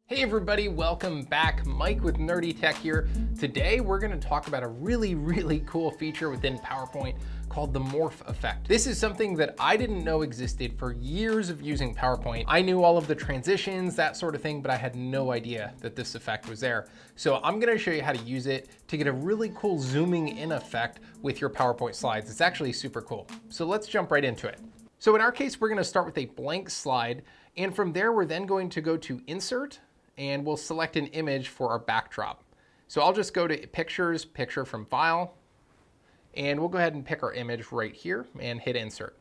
Hey everybody, welcome back. Mike with Nerdy Tech here. Today we're going to talk about a really cool feature within PowerPoint called the morph effect. This is something that I didn't know existed for years of using PowerPoint. I knew all of the transitions, that sort of thing, but I had no idea that this effect was there. So I'm going to show you how to use it to get a really cool zooming in effect with your PowerPoint slides. It's actually super cool. So let's jump right into it. So in our case, we're going to start with a blank slide, and from there we're then going to go to Insert, and we'll select an image for our backdrop. So I'll just go to Pictures, Picture from File, and we'll go ahead and pick our image right here and hit Insert.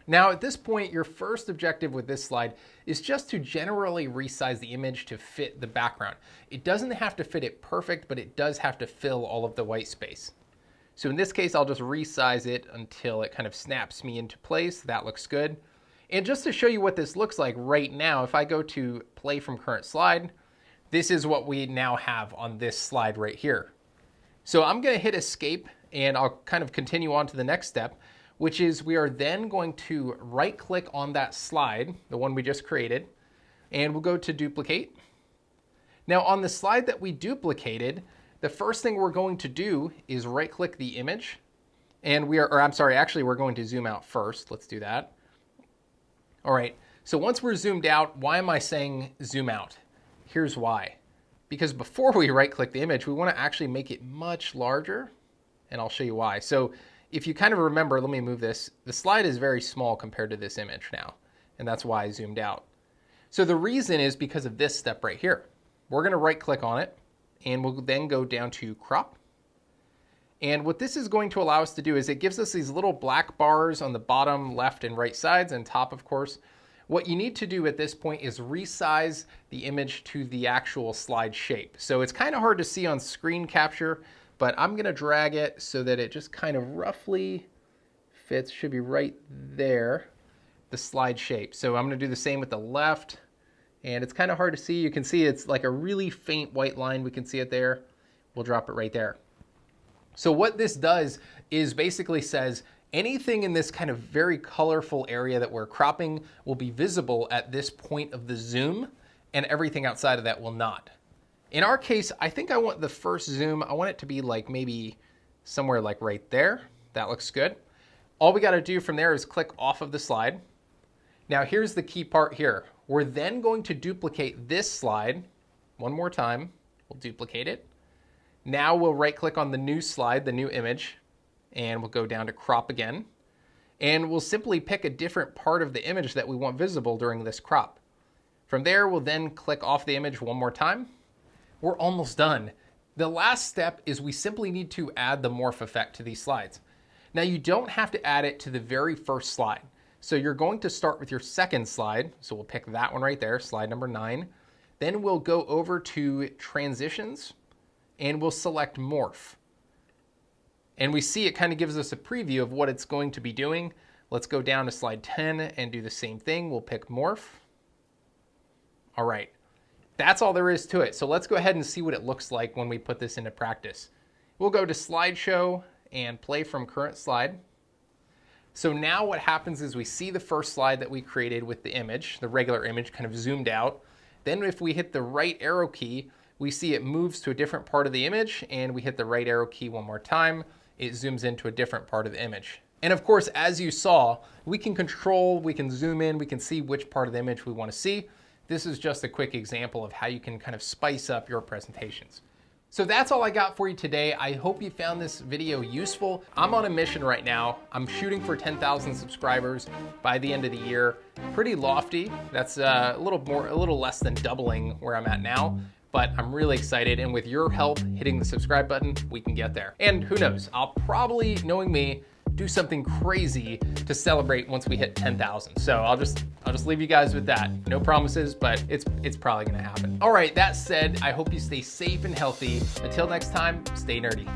Now at this point, your first objective with this slide is just to generally resize the image to fit the background. It doesn't have to fit it perfect, but it does have to fill all of the white space. So in this case, I'll just resize it until it kind of snaps me into place. That looks good. And just to show you what this looks like right now, if I go to play from current slide, this is what we now have on this slide right here. So I'm going to hit escape and I'll kind of continue on to the next step, which is we are then going to right click on that slide, the one we just created, and we'll go to duplicate. Now on the slide that we duplicated, the first thing we're going to do is right click the image, and we're going to zoom out first. Let's do that. All right, so once we're zoomed out, why am I saying zoom out? Here's why. Because before we right click the image, we want to actually make it much larger, and I'll show you why. So if you kind of remember, let me move this. The slide is very small compared to this image now, and that's why I zoomed out. So the reason is because of this step right here. We're going to right click on it, and we'll then go down to crop. And what this is going to allow us to do is it gives us these little black bars on the bottom left and right sides and top, of course. What you need to do at this point is resize the image to the actual slide shape. So it's kind of hard to see on screen capture, but I'm going to drag it so that it just kind of roughly fits, should be right there, the slide shape. So I'm going to do the same with the left, and it's kind of hard to see. You can see it's like a really faint white line. We can see it there. We'll drop it right there. So what this does is basically says anything in this kind of very colorful area that we're cropping will be visible at this point of the zoom, and everything outside of that will not. In our case, I think I want the first zoom, I want it to be like maybe somewhere like right there. That looks good. All we got to do from there is click off of the slide. Now here's the key part here. We're then going to duplicate this slide one more time. We'll duplicate it. Now we'll right click on the new slide, the new image, and we'll go down to crop again. And we'll simply pick a different part of the image that we want visible during this crop. From there, we'll then click off the image one more time. We're almost done. The last step is we simply need to add the morph effect to these slides. Now you don't have to add it to the very first slide. So you're going to start with your second slide. So we'll pick that one right there, slide number 9. Then we'll go over to transitions, and we'll select morph. And we see it kind of gives us a preview of what it's going to be doing. Let's go down to slide 10 and do the same thing. We'll pick morph. All right, that's all there is to it. So let's go ahead and see what it looks like when we put this into practice. We'll go to slideshow and play from current slide. So now what happens is we see the first slide that we created with the image, the regular image kind of zoomed out. Then if we hit the right arrow key, we see it moves to a different part of the image, and we hit the right arrow key one more time, it zooms into a different part of the image. And of course, as you saw, we can control, we can zoom in, we can see which part of the image we want to see. This is just a quick example of how you can kind of spice up your presentations. So that's all I got for you today. I hope you found this video useful. I'm on a mission right now. I'm shooting for 10,000 subscribers by the end of the year. Pretty lofty. That's a little less than doubling where I'm at now. But I'm really excited, and with your help hitting the subscribe button, we can get there. And who knows, I'll probably, knowing me, do something crazy to celebrate once we hit 10,000. So I'll just leave you guys with that. No promises, but it's probably gonna happen. All right, that said, I hope you stay safe and healthy. Until next time, stay nerdy.